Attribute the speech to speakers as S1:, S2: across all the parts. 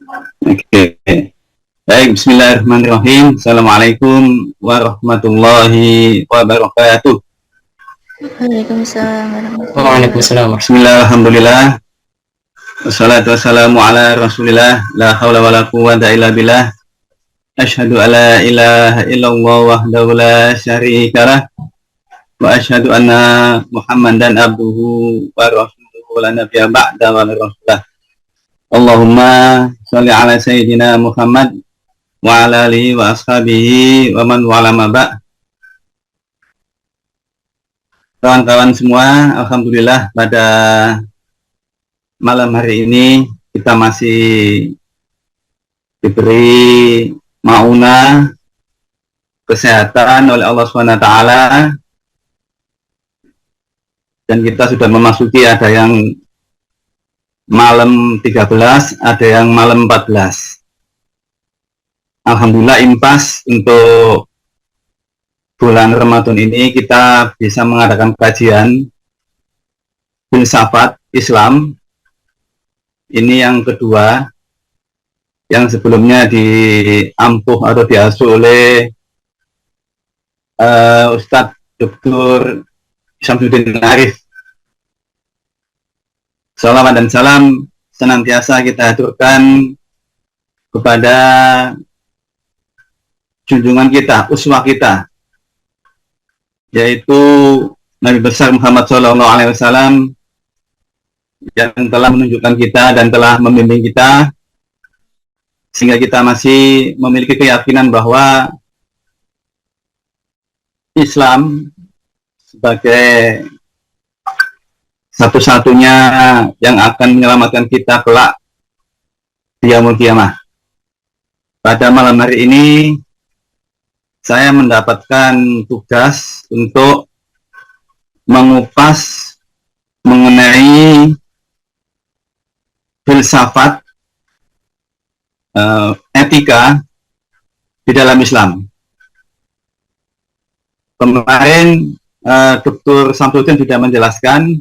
S1: Oke. Baik, bismillahirrahmanirrahim. Assalamualaikum warahmatullahi wabarakatuh.
S2: Waalaikumsalam warahmatullahi
S3: Waalaikumsalam.
S2: wabarakatuh.
S1: Bismillah, alhamdulillah. Wassalatu wassalamu ala rasulillah. La hawla wa la quwwata illa billah. Asyhadu an la ilaha illallah wahdahu la syarikalah. Wa asyhadu anna Muhammadan abduhu wa rasuluhu la nabiyya ba'da wa la rasulah. Allahumma sholli ala sayyidina Muhammad wa ala alihi wa ashabihi wa man wala ma ba'. Kawan-kawan semua, alhamdulillah pada malam hari ini kita masih diberi maunah kesehatan oleh Allah SWT, dan kita sudah memasuki, ada yang malam 13, ada yang malam 14. Alhamdulillah impas untuk bulan Ramadan ini kita bisa mengadakan kajian filsafat Islam. Ini yang kedua, yang sebelumnya diampuh atau diasuh oleh Ustadz Dr. Syamsuddin Arif. Salawat dan salam senantiasa kita haturkan kepada junjungan kita, uswah kita, yaitu Nabi besar Muhammad SAW, yang telah menunjukkan kita dan telah membimbing kita sehingga kita masih memiliki keyakinan bahwa Islam sebagai satu-satunya yang akan menyelamatkan kita kelak di yaumul qiyamah. Pada malam hari ini saya mendapatkan tugas untuk mengupas mengenai filsafat etika di dalam Islam. Kemarin Dr. Syamsuddin sudah menjelaskan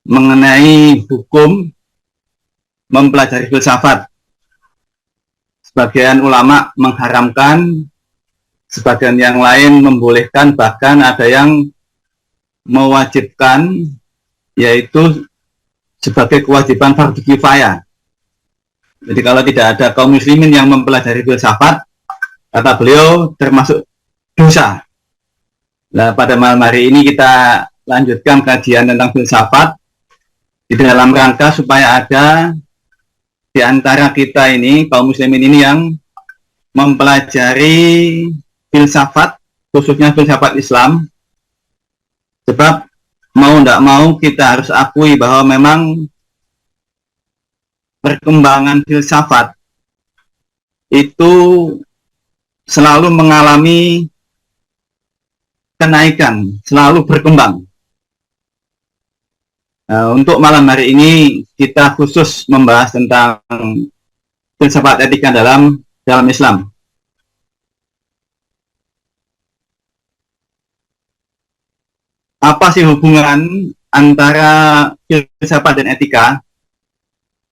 S1: mengenai hukum mempelajari filsafat. Sebagian ulama mengharamkan, sebagian yang lain membolehkan, bahkan ada yang mewajibkan, yaitu sebagai kewajiban fardhu kifayah. Jadi kalau tidak ada kaum muslimin yang mempelajari filsafat, kata beliau, termasuk dosa. Nah, pada malam hari ini kita lanjutkan kajian tentang filsafat di dalam rangka supaya ada di antara kita ini, kaum muslimin ini, yang mempelajari filsafat, khususnya filsafat Islam. Sebab mau tidak mau kita harus akui bahwa memang perkembangan filsafat itu selalu mengalami kenaikan, selalu berkembang. Untuk malam hari ini kita khusus membahas tentang filsafat etika dalam Islam. Apa sih hubungan antara filsafat dan etika?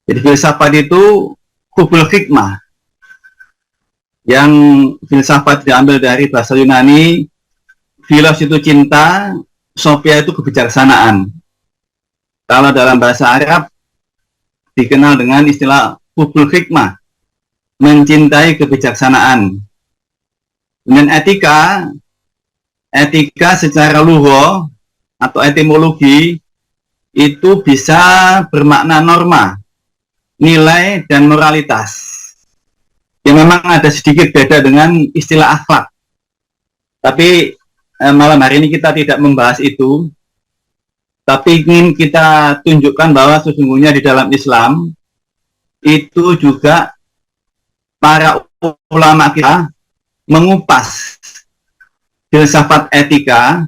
S1: Jadi filsafat itu hubul hikmah, yang filsafat diambil dari bahasa Yunani. Filos itu cinta, sophia itu kebijaksanaan. Kalau dalam bahasa Arab dikenal dengan istilah hubul hikmah, mencintai kebijaksanaan. Dan etika secara lughah atau etimologi itu bisa bermakna norma, nilai, dan moralitas. Yang memang ada sedikit beda dengan istilah akhlak. Tapi malam hari ini kita tidak membahas itu, tapi ingin kita tunjukkan bahwa sesungguhnya di dalam Islam itu juga para ulama kita mengupas filsafat etika,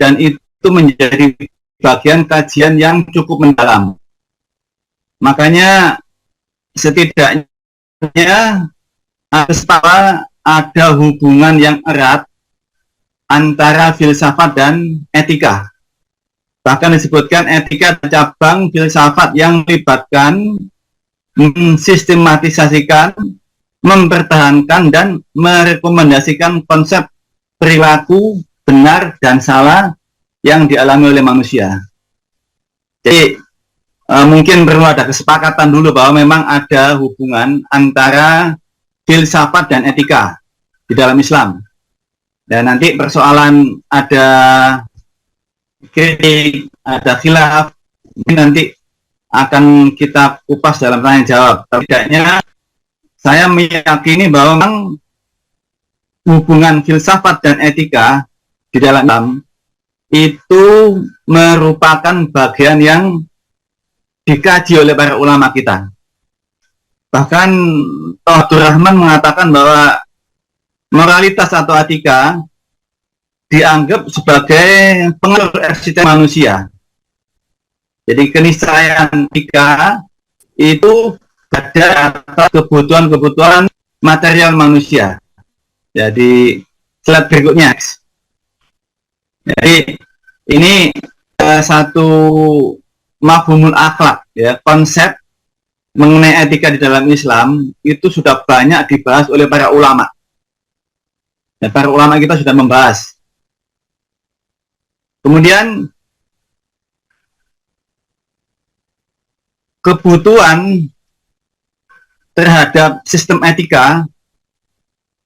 S1: dan itu menjadi bagian kajian yang cukup mendalam. Makanya setidaknya ada hubungan yang erat antara filsafat dan etika. Bahkan disebutkan etika cabang filsafat yang melibatkan mensistematisasikan, mempertahankan, dan merekomendasikan konsep perilaku benar dan salah yang dialami oleh manusia. Jadi mungkin perlu ada kesepakatan dulu bahwa memang ada hubungan antara filsafat dan etika di dalam Islam. Dan nanti persoalan ada kritik, ada khilaf, ini nanti akan kita kupas dalam tanya jawab. Setidaknya saya meyakini bahwa memang hubungan filsafat dan etika di dalam Islam itu merupakan bagian yang dikaji oleh para ulama kita. Bahkan Abdul Rahman mengatakan bahwa moralitas atau etika dianggap sebagai pengatur eksistensi manusia. Jadi keniscayaan etika itu ada atas kebutuhan-kebutuhan material manusia. Jadi slide berikutnya. Jadi ini satu mafhumul akhlak, ya, konsep mengenai etika di dalam Islam itu sudah banyak dibahas oleh para ulama. Dan para ulama kita sudah membahas. Kemudian kebutuhan terhadap sistem etika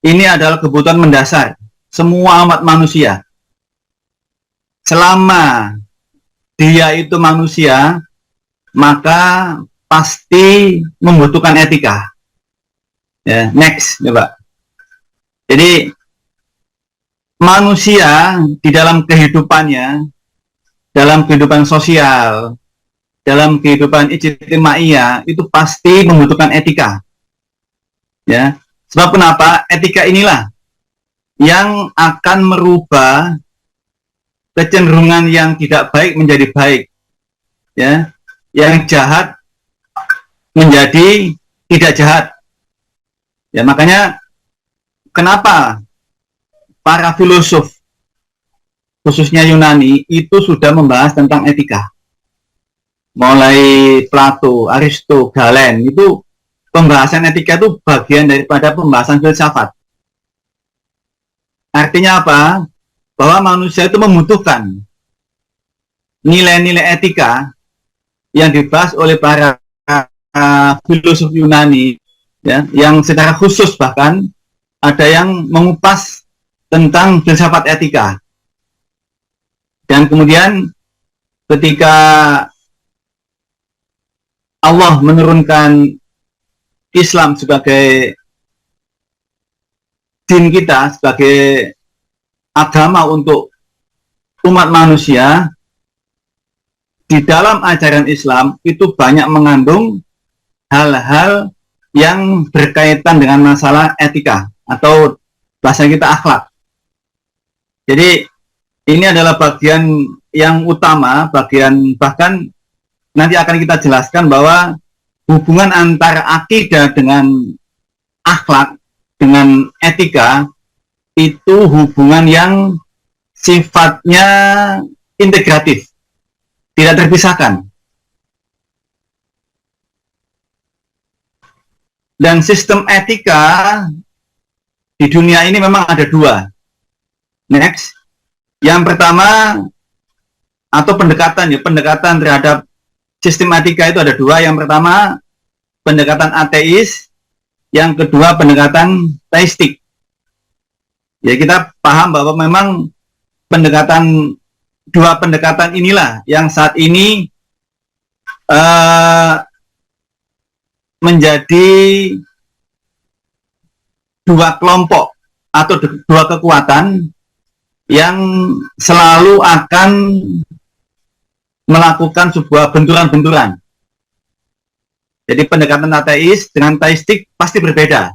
S1: ini adalah kebutuhan mendasar semua umat manusia. Selama dia itu manusia, maka pasti membutuhkan etika. Ya, next, coba. Jadi manusia di dalam kehidupannya, dalam kehidupan sosial, dalam kehidupan ijtimaiyah itu pasti membutuhkan etika. Ya, sebab kenapa? Etika inilah yang akan merubah kecenderungan yang tidak baik menjadi baik, ya, yang jahat menjadi tidak jahat. Ya, makanya kenapa para filosof, khususnya Yunani, itu sudah membahas tentang etika. Mulai Plato, Aristo, Galen, itu pembahasan etika itu bagian daripada pembahasan filsafat. Artinya apa? Bahwa manusia itu membutuhkan nilai-nilai etika yang dibahas oleh para filosof Yunani, ya, yang secara khusus bahkan ada yang mengupas tentang filsafat etika. Dan kemudian ketika Allah menurunkan Islam sebagai din kita, sebagai agama untuk umat manusia, di dalam ajaran Islam itu banyak mengandung hal-hal yang berkaitan dengan masalah etika atau bahasa kita akhlak. Jadi ini adalah bagian yang utama, bagian bahkan nanti akan kita jelaskan bahwa hubungan antara akidah dengan akhlak, dengan etika, itu hubungan yang sifatnya integratif, tidak terpisahkan. Dan sistem etika di dunia ini memang ada dua. Next. Yang pertama, atau pendekatan terhadap sistem etika itu ada dua. Yang pertama, pendekatan ateis. Yang kedua, pendekatan teistik. Ya, kita paham bahwa memang dua pendekatan inilah yang saat ini menjadi dua kelompok atau dua kekuatan yang selalu akan melakukan sebuah benturan-benturan. Jadi pendekatan ateis dengan teistik pasti berbeda.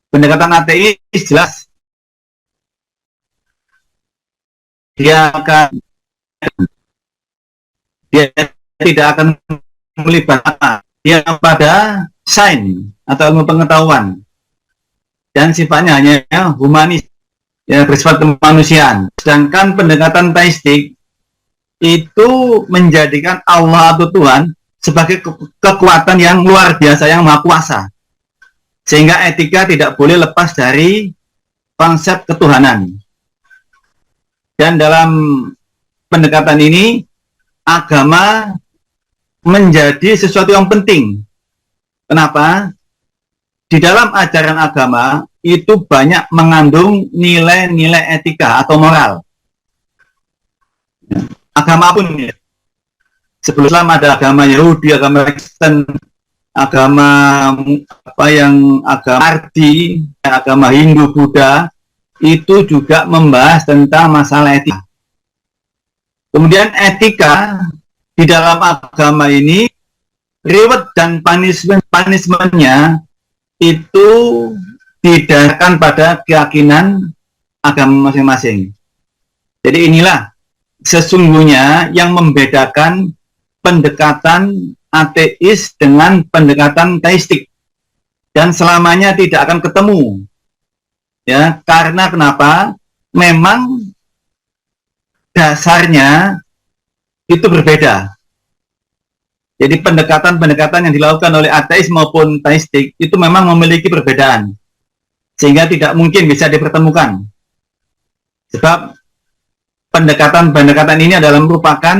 S1: Pendekatan ateis jelas dia tidak akan melibatkan dia pada sains atau ilmu pengetahuan dan sifatnya hanya humanis, ya, bersifat kemanusiaan. Sedangkan pendekatan teistik itu menjadikan Allah atau Tuhan sebagai kekuatan yang luar biasa, yang maha kuasa. Sehingga etika tidak boleh lepas dari konsep ketuhanan. Dan dalam pendekatan ini, agama menjadi sesuatu yang penting. Kenapa? Di dalam ajaran agama itu banyak mengandung nilai-nilai etika atau moral. Agama pun ya. Sebelum Islam ada agama Yahudi, agama Kristen, agama agama Ardi, agama Hindu, Buddha, itu juga membahas tentang masalah etika. Kemudian etika di dalam agama ini, reward dan punishment-nya itu didasarkan pada keyakinan agama masing-masing. Jadi inilah sesungguhnya yang membedakan pendekatan ateis dengan pendekatan teistik, dan selamanya tidak akan ketemu, ya. Karena kenapa? Memang dasarnya itu berbeda. Jadi pendekatan-pendekatan yang dilakukan oleh ateis maupun teistik itu memang memiliki perbedaan, sehingga tidak mungkin bisa dipertemukan. Sebab pendekatan-pendekatan ini adalah merupakan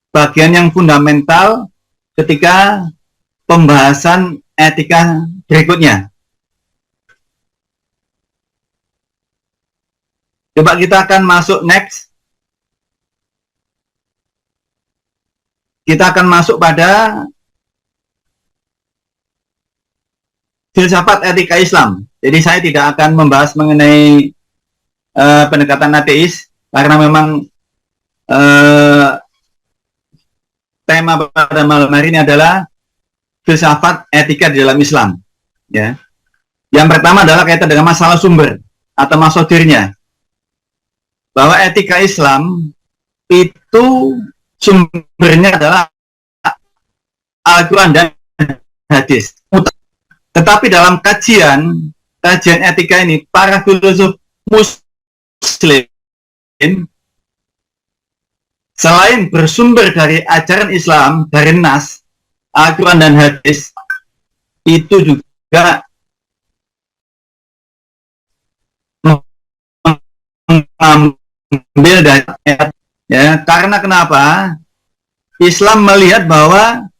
S1: bagian yang fundamental ketika pembahasan etika berikutnya. Coba kita akan masuk next. Kita akan masuk pada filsafat etika Islam. Jadi saya tidak akan membahas mengenai pendekatan ateis, karena memang tema pada malam hari ini adalah filsafat etika di dalam Islam. Ya. Yang pertama adalah kaitan dengan masalah sumber atau masodirnya. Bahwa etika Islam itu sumbernya adalah Al-Quran dan hadis. Tetapi dalam kajian etika ini, para filosof Muslim selain bersumber dari ajaran Islam, dari Nas, Al-Quran dan hadis, itu juga mengambil dari ayat. Ya, karena kenapa? Islam melihat bahwa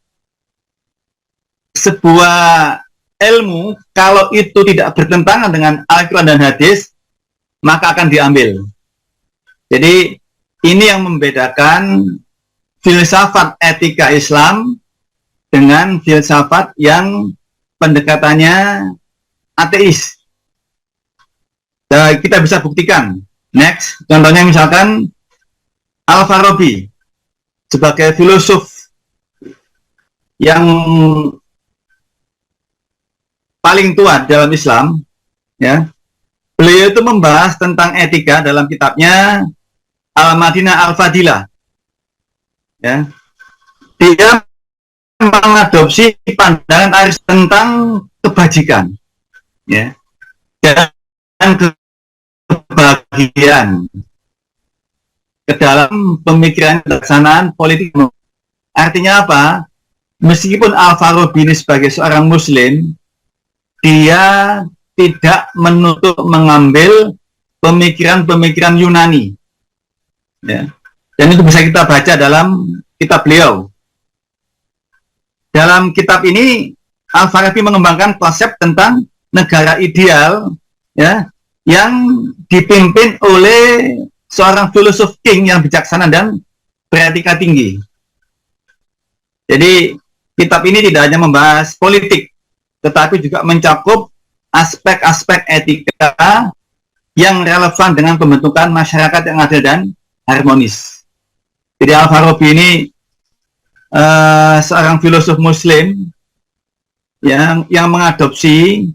S1: sebuah ilmu kalau itu tidak bertentangan dengan Al-Quran dan hadis, maka akan diambil. Jadi ini yang membedakan filsafat etika Islam dengan filsafat yang pendekatannya ateis. Dan kita bisa buktikan. Next, contohnya misalkan Al-Farabi sebagai filosof yang paling tua dalam Islam, ya. Beliau itu membahas tentang etika dalam kitabnya Al-Madinah Al-Fadilah. Ya. Dia mengadopsi pandangan Aristoteles tentang kebajikan, ya, dan kebahagiaan ke dalam pemikiran pelaksanaan politik. Artinya apa? Meskipun Al-Farabi ini sebagai seorang Muslim, dia tidak menutup mengambil pemikiran-pemikiran Yunani, ya. Dan itu bisa kita baca dalam kitab beliau. Dalam kitab ini Al-Farabi mengembangkan konsep tentang negara ideal, ya, yang dipimpin oleh seorang filosof king yang bijaksana dan beretika tinggi. Jadi kitab ini tidak hanya membahas politik, tetapi juga mencakup aspek-aspek etika yang relevan dengan pembentukan masyarakat yang adil dan harmonis. Jadi Al-Farabi ini seorang filosof Muslim yang mengadopsi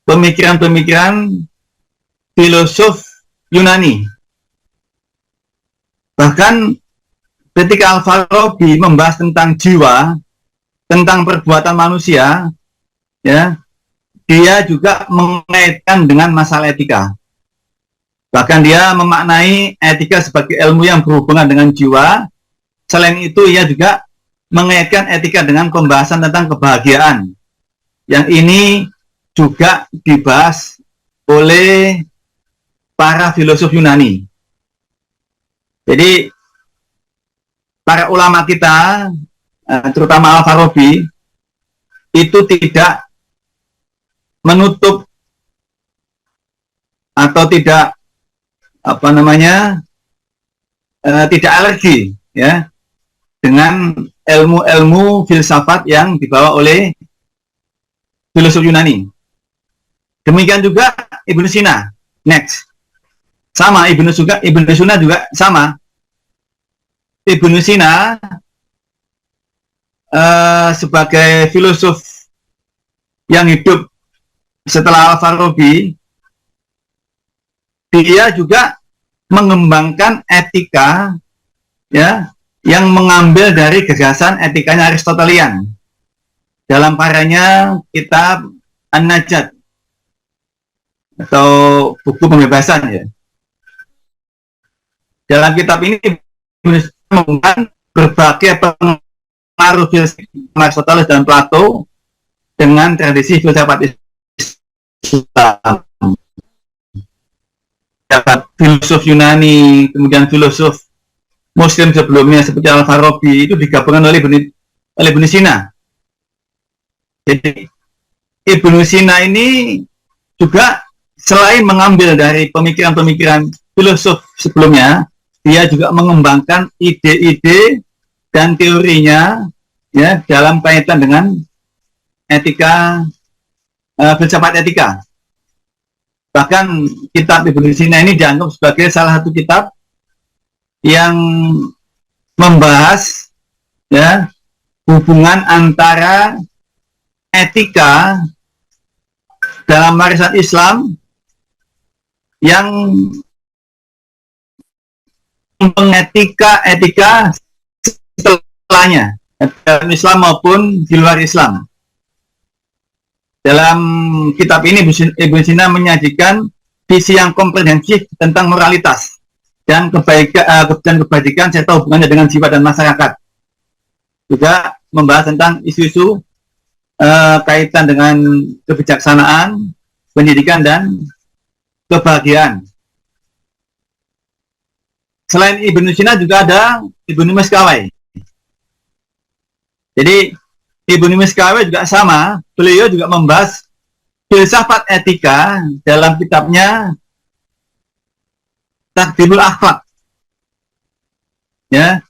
S1: pemikiran-pemikiran filosof Yunani. Bahkan ketika Al-Farabi membahas tentang jiwa, tentang perbuatan manusia, ya, dia juga mengaitkan dengan masalah etika. Bahkan dia memaknai etika sebagai ilmu yang berhubungan dengan jiwa. Selain itu, ia juga mengaitkan etika dengan pembahasan tentang kebahagiaan. Yang ini juga dibahas oleh para filosof Yunani. Jadi para ulama kita, terutama Al-Farabi, itu tidak menutup atau tidak tidak alergi ya dengan ilmu-ilmu filsafat yang dibawa oleh filosof Yunani. Demikian juga Ibnu Sina. Next. Sama Ibnu Sina juga sama. Ibnu Sina sebagai filosof yang hidup setelah Al-Farabi, dia juga mengembangkan etika ya yang mengambil dari gagasan etikanya Aristotelian dalam karyanya kitab An-Najat atau buku pembebasan ya. Dalam kitab ini menggunakan berbagai pengaruh filsafat Aristoteles dan Plato dengan tradisi filsafat Islam. Dapat filosof Yunani, kemudian filosof Muslim sebelumnya seperti Al-Farabi itu digabungkan oleh Ibnu Sina. Jadi Ibnu Sina ini juga selain mengambil dari pemikiran-pemikiran filosof sebelumnya, dia juga mengembangkan ide-ide dan teorinya ya dalam kaitan dengan etika, filsafat etika. Bahkan kitab Ibnu Sina ini dianggap sebagai salah satu kitab yang membahas ya hubungan antara etika dalam warisan Islam yang etika setelahnya dalam Islam maupun di luar Islam. Dalam kitab ini Ibnu Sina menyajikan visi yang komprehensif tentang moralitas dan kebajikan serta hubungannya dengan jiwa dan masyarakat. Juga membahas tentang isu-isu kaitan dengan kebijaksanaan, pendidikan dan kebahagiaan. Selain Ibnu Sina juga ada Ibnu Miskawai. Jadi Ibnu Miskawai juga sama, beliau juga membahas filsafat etika dalam kitabnya Taqdimul Akhlaq. Ya.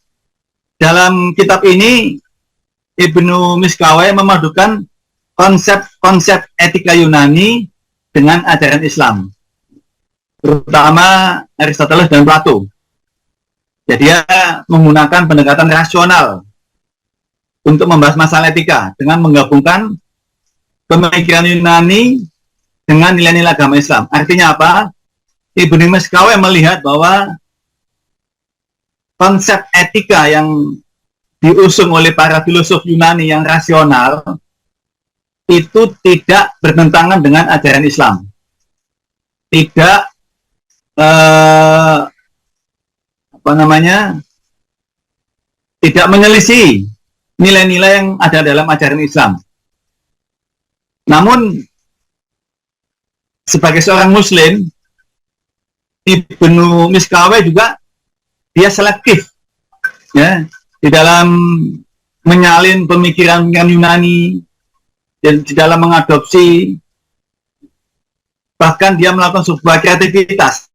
S1: Dalam kitab ini Ibnu Miskawai memadukan konsep-konsep etika Yunani dengan ajaran Islam, terutama Aristoteles dan Plato. Jadi dia menggunakan pendekatan rasional untuk membahas masalah etika dengan menggabungkan pemikiran Yunani dengan nilai-nilai agama Islam. Artinya apa? Ibnu Miskawai melihat bahwa konsep etika yang diusung oleh para filosof Yunani yang rasional itu tidak bertentangan dengan ajaran Islam. Tidak tidak menyelisih nilai-nilai yang ada dalam ajaran Islam. Namun sebagai seorang Muslim, Ibnu Miskawai juga dia selektif ya di dalam menyalin pemikiran Yunani dan di dalam mengadopsi, bahkan dia melakukan sebuah kreativitas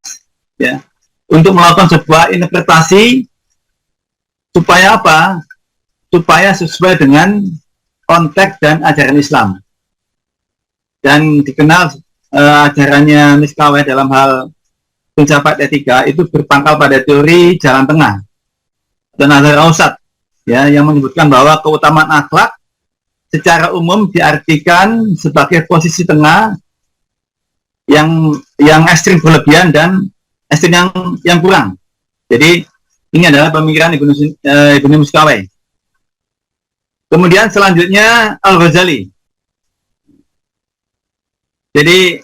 S1: ya untuk melakukan sebuah interpretasi supaya apa? Supaya sesuai dengan konteks dan ajaran Islam. Dan dikenal ajarannya Miskawai dalam hal filsafat etika itu berpangkal pada teori jalan tengah dan nazar ausat ya yang menyebutkan bahwa keutamaan akhlak secara umum diartikan sebagai posisi tengah yang ekstrim berlebihan dan ekstrim yang kurang. Jadi ini adalah pemikiran Ibnu Miskawai. Kemudian selanjutnya Al-Ghazali. Jadi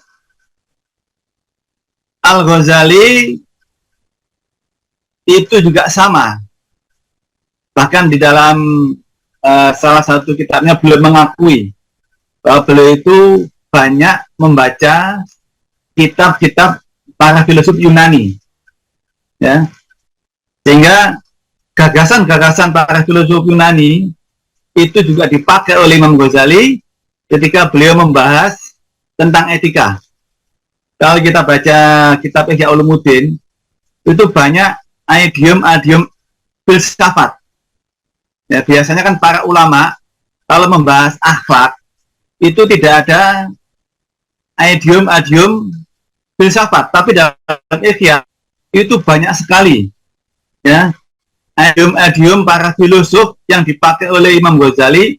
S1: Al-Ghazali itu juga sama. Bahkan di dalam salah satu kitabnya beliau mengakui bahwa beliau itu banyak membaca kitab-kitab para filosof Yunani, ya, sehingga gagasan-gagasan para filosof Yunani itu juga dipakai oleh Imam Ghazali ketika beliau membahas tentang etika. Kalau kita baca kitab Ihya Ulumuddin, itu banyak idiom-idiom filsafat. Ya, biasanya kan para ulama kalau membahas akhlak itu tidak ada idiom-idiom filsafat, tapi dalam Ihya itu banyak sekali, ya, idiom-idiom para filosof yang dipakai oleh Imam Ghazali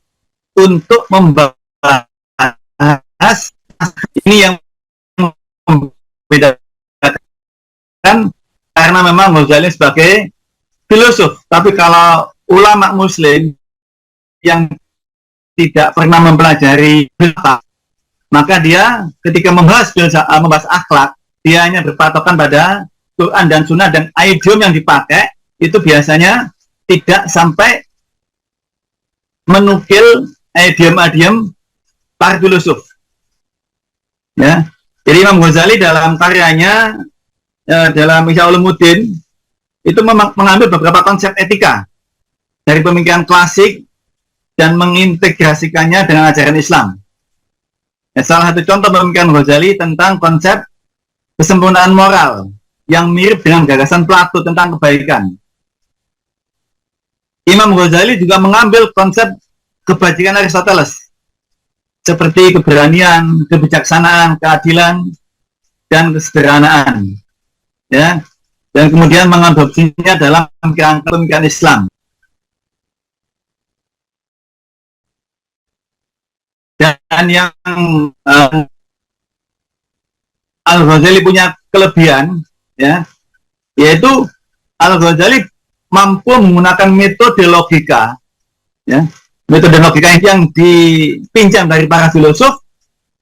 S1: untuk membahas ini yang membedakan, karena memang Ghazali sebagai filosof, tapi kalau ulama muslim yang tidak pernah mempelajari filsafat, maka dia ketika membahas akhlak, dia hanya berpatokan pada Quran dan Sunnah, dan idiom yang dipakai itu biasanya tidak sampai menukil idiom-idiom para filosof. Ya, jadi Imam Ghazali dalam karyanya dalam Ihya Ulumuddin itu mengambil beberapa konsep etika dari pemikiran klasik dan mengintegrasikannya dengan ajaran Islam. Ya, salah satu contoh pemikiran Ghazali tentang konsep kesempurnaan moral yang mirip dengan gagasan Plato tentang kebaikan. Imam Ghazali juga mengambil konsep kebajikan Aristoteles seperti keberanian, kebijaksanaan, keadilan, dan kesederhanaan. Ya, dan kemudian mengadopsinya dalam pemikiran Islam. Dan yang Al-Ghazali punya kelebihan, ya, yaitu Al-Ghazali mampu menggunakan metode logika, ya, metode logika yang dipinjam dari para filosof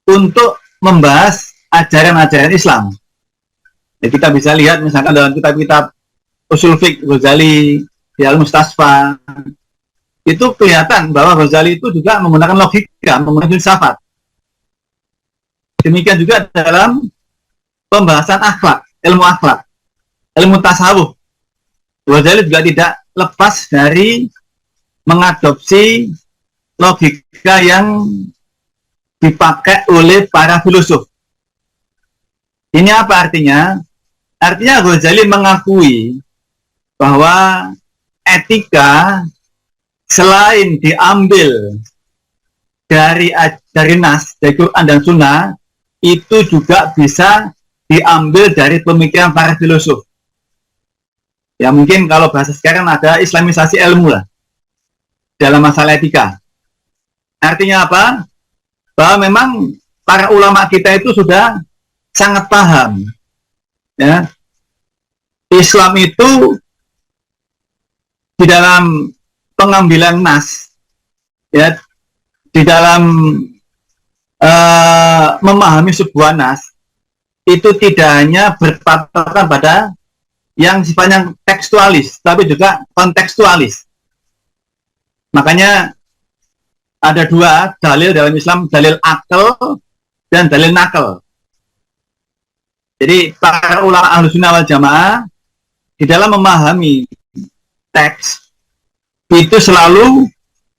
S1: untuk membahas ajaran-ajaran Islam. Ya, kita bisa lihat misalkan dalam kitab-kitab Ushul Fiqh Ghazali, Al-Mustasfa, itu kelihatan bahwa Ghazali itu juga menggunakan logika, menggunakan filsafat. Demikian juga dalam pembahasan akhlak, ilmu tasawuf. Ghazali juga tidak lepas dari mengadopsi logika yang dipakai oleh para filosof. Ini apa artinya? Artinya Ghazali mengakui bahwa etika selain diambil dari nas, dari Quran dan Sunnah, itu juga bisa diambil dari pemikiran para filosof. Ya, mungkin kalau bahasa sekarang ada islamisasi ilmu lah dalam masalah etika. Artinya apa? Bahwa memang para ulama kita itu sudah sangat paham, ya, Islam itu di dalam pengambilan nas, ya, di dalam memahami sebuah nas itu tidak hanya berpatokan pada yang sifatnya tekstualis, tapi juga kontekstualis. Makanya ada dua dalil dalam Islam, dalil akal dan dalil nakal. Jadi para ulama Ahlussunnah wal Jamaah di dalam memahami teks itu selalu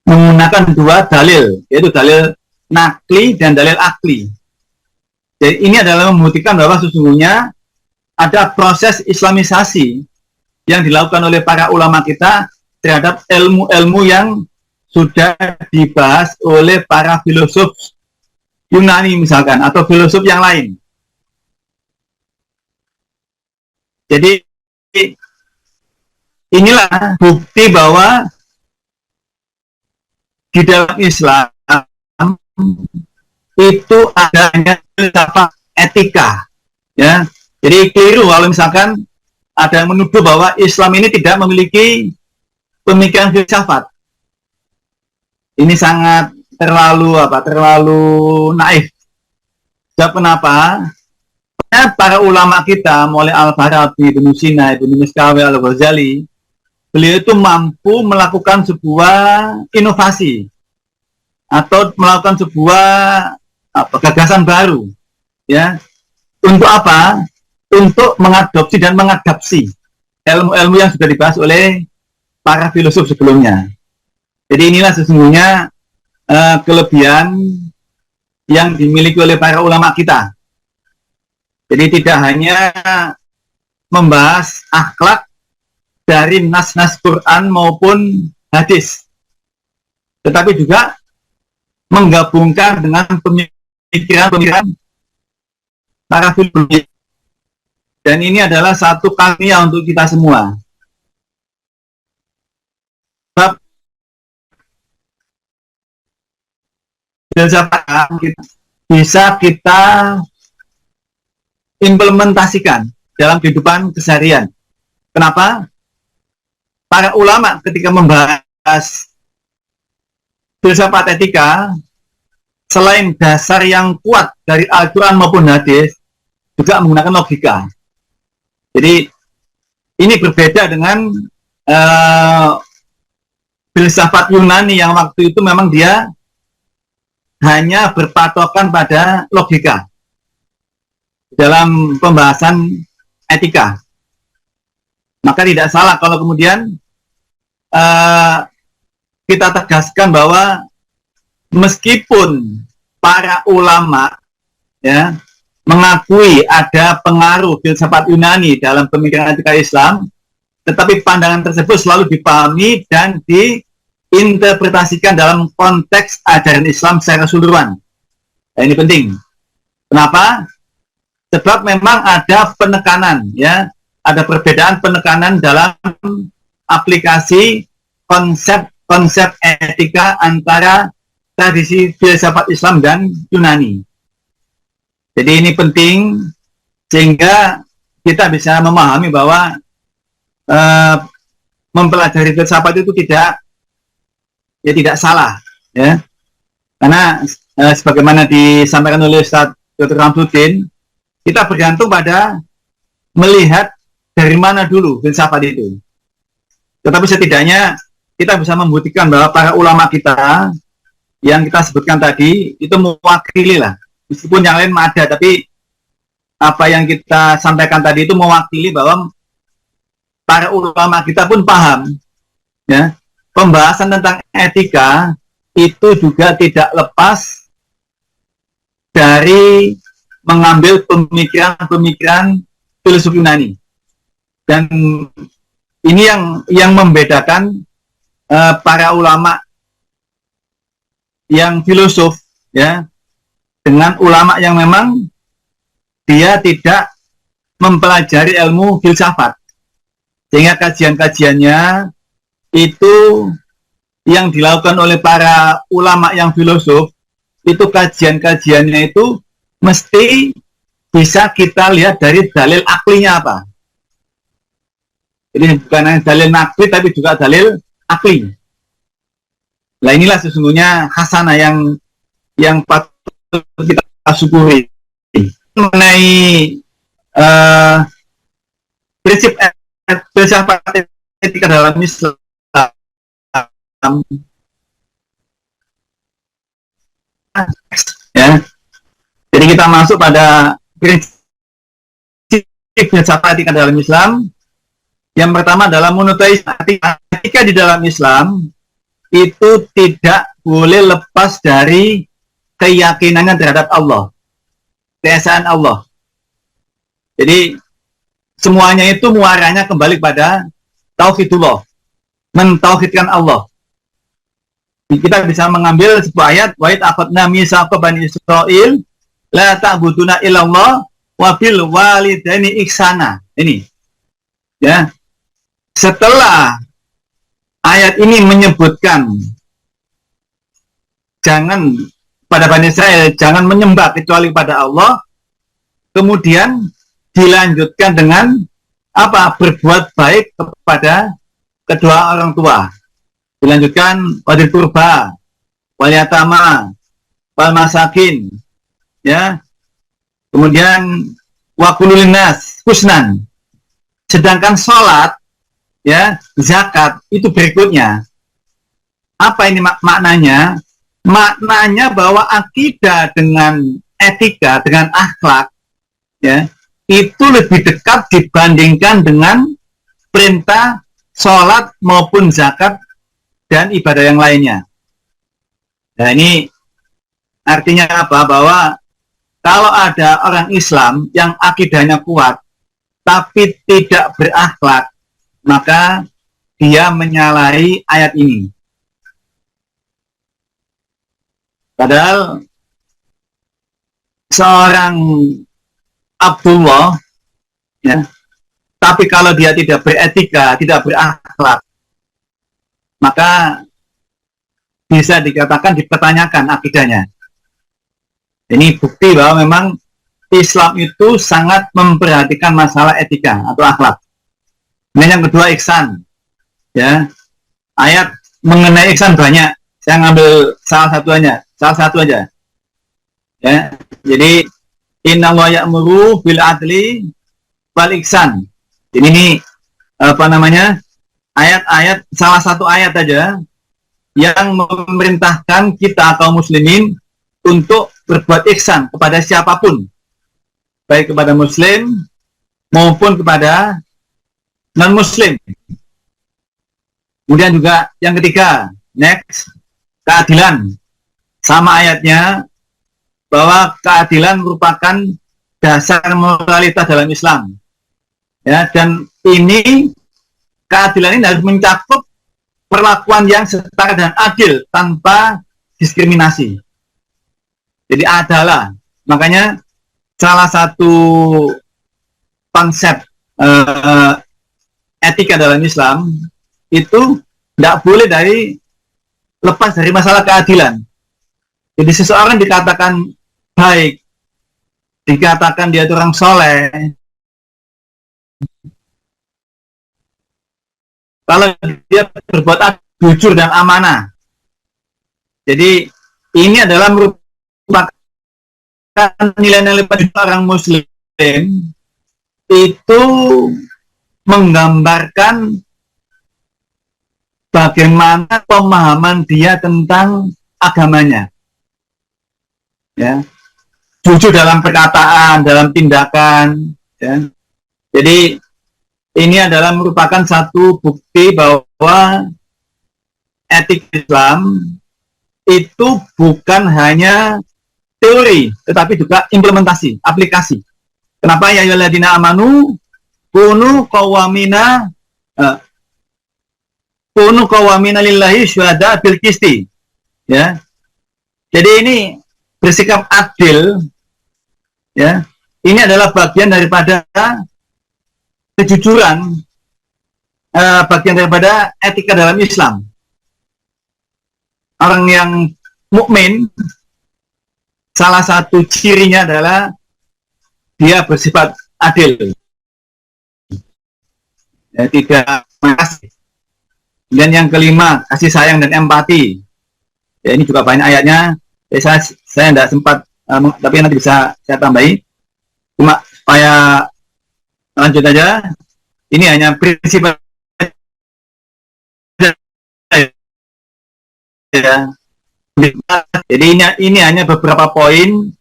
S1: menggunakan dua dalil, yaitu dalil nakli dan dalil akli. Jadi ini adalah membuktikan bahwa sesungguhnya ada proses islamisasi yang dilakukan oleh para ulama kita terhadap ilmu-ilmu yang sudah dibahas oleh para filosof Yunani misalkan, atau filosof yang lain. Jadi inilah bukti bahwa di dalam Islam itu adanya filsafat etika, ya. Jadi keliru kalau misalkan ada yang menuduh bahwa Islam ini tidak memiliki pemikiran filsafat. Ini sangat terlalu naif. Sebab kenapa? Karena para ulama kita, mulai Al-Farabi, Ibnu Sina, Ibnu Miskawi, Al-Ghazali, beliau itu mampu melakukan sebuah inovasi atau melakukan sebuah gagasan baru, ya. Untuk apa? Untuk mengadopsi dan mengadapsi ilmu-ilmu yang sudah dibahas oleh para filosof sebelumnya. Jadi inilah sesungguhnya kelebihan yang dimiliki oleh para ulama kita. Jadi tidak hanya membahas akhlak dari nas-nas Quran maupun hadis, tetapi juga menggabungkan dengan pemikiran-pemikiran para filsuf. Dan ini adalah satu karya untuk kita semua. Sebab bisa kita implementasikan dalam kehidupan keseharian. Kenapa? Para ulama ketika membahas filsafat etika, selain dasar yang kuat dari Al-Quran maupun hadis, juga menggunakan logika. Jadi ini berbeda dengan filsafat Yunani yang waktu itu memang dia hanya berpatokan pada logika dalam pembahasan etika. Maka tidak salah kalau kemudian kita tegaskan bahwa meskipun para ulama, ya, mengakui ada pengaruh filsafat Yunani dalam pemikiran etika Islam, tetapi pandangan tersebut selalu dipahami dan diinterpretasikan dalam konteks ajaran Islam secara keseluruhan. Nah, ini penting. Kenapa? Sebab memang ada penekanan, ya, ada perbedaan penekanan dalam aplikasi konsep etika antara tradisi filsafat Islam dan Yunani. Jadi ini penting sehingga kita bisa memahami bahwa mempelajari filsafat itu tidak salah, ya. Karena sebagaimana disampaikan oleh Ustaz Dr. Ramsuddin, kita bergantung pada melihat dari mana dulu filsafat itu. Tetapi setidaknya kita bisa membuktikan bahwa para ulama kita yang kita sebutkan tadi itu mewakili lah. Meskipun yang lain ada, tapi apa yang kita sampaikan tadi itu mewakili bahwa para ulama kita pun paham, ya, pembahasan tentang etika itu juga tidak lepas dari mengambil pemikiran-pemikiran filsuf Yunani. Dan ini yang membedakan para ulama yang filosof, ya, dengan ulama yang memang dia tidak mempelajari ilmu filsafat, sehingga kajian-kajiannya itu yang dilakukan oleh para ulama yang filosof itu kajian-kajiannya itu mesti bisa kita lihat dari dalil aklinya apa. Jadi bukan hanya dalil nakli tapi juga dalil akli. Nah inilah sesungguhnya hasanah yang patut kita syukuri. Mengenai prinsip filsafat etika dalam Islam, ya. Jadi kita masuk pada prinsip filsafat etika dalam Islam. Yang pertama adalah monoteisme. Etika di dalam Islam itu tidak boleh lepas dari keyakinannya terhadap Allah, keesaan Allah. Jadi semuanya itu muaranya kembali pada tauhidullah, mentauhidkan Allah. Kita bisa mengambil sebuah ayat, wa id akhadna mitsaqa bani Israil la ta'buduna illallah wa bil walidaini ihsana. Ini, ya. Setelah ayat ini menyebutkan jangan pada Bani Israel jangan menyembah kecuali pada Allah, kemudian dilanjutkan dengan apa? Berbuat baik kepada kedua orang tua. Dilanjutkan wadil kurba, wal yatama, wal masakin, ya. Kemudian wa kulul nas husnan. Sedangkan sholat ya, zakat itu berikutnya. Apa ini maknanya? Maknanya bahwa akidah dengan etika, dengan akhlak, ya, itu lebih dekat dibandingkan dengan perintah sholat maupun zakat dan ibadah yang lainnya. Nah, ini artinya apa? Bahwa kalau ada orang Islam yang akidahnya kuat tapi tidak berakhlak, maka dia menyalahi ayat ini. Padahal seorang Abdullah, ya, tapi kalau dia tidak beretika, tidak berakhlak, maka bisa dikatakan dipertanyakan akidahnya. Ini bukti bahwa memang Islam itu sangat memperhatikan masalah etika atau akhlak. Dan yang kedua, ihsan. Ya, ayat mengenai ihsan banyak. Saya ngambil salah satu aja. Ya, jadi inna wa ya'muru bil adli wal ihsan. Jadi ini apa namanya? Ayat-ayat, salah satu ayat aja yang memerintahkan kita kaum muslimin untuk berbuat ihsan kepada siapapun, baik kepada muslim maupun kepada non-muslim. Kemudian juga yang ketiga, next, keadilan. Sama ayatnya, bahwa keadilan merupakan dasar moralitas dalam Islam. Ya, dan ini keadilan ini harus mencakup perlakuan yang setara dan adil tanpa diskriminasi. Jadi adalah, makanya salah satu konsep etika dalam Islam itu tidak boleh lepas dari masalah keadilan. Jadi seseorang dikatakan baik, dikatakan dia itu orang soleh, kalau dia berbuat jujur dan amanah. Jadi ini adalah merupakan nilai-nilai orang muslim itu menggambarkan bagaimana pemahaman dia tentang agamanya. Ya, jujur dalam perkataan, dalam tindakan. Ya. Jadi ini adalah merupakan satu bukti bahwa etik Islam itu bukan hanya teori, tetapi juga implementasi, aplikasi. Kenapa ya ayyuhalladzina amanu kunu qawwamina lillahi syuhada bil qisti. Ya. Jadi ini bersikap adil, ya. Ini adalah bagian daripada kejujuran, bagian daripada etika dalam Islam. Orang yang mukmin, salah satu cirinya adalah dia bersifat adil, ya, tidak mengasih. Dan yang kelima, kasih sayang dan empati. Ya, ini juga banyak ayatnya. Saya tidak sempat, tapi nanti bisa saya tambahi. Cuma supaya lanjut aja. Ini hanya prinsip ya. Jadi ini hanya beberapa poin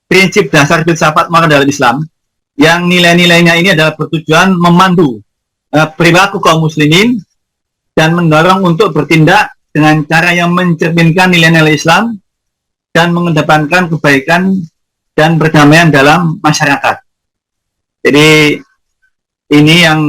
S1: prinsip dasar filsafat moral dalam Islam yang nilai-nilainya ini adalah bertujuan memandu perilaku kaum muslimin dan mendorong untuk bertindak dengan cara yang mencerminkan nilai-nilai Islam dan mengedepankan kebaikan dan perdamaian dalam masyarakat. Jadi ini yang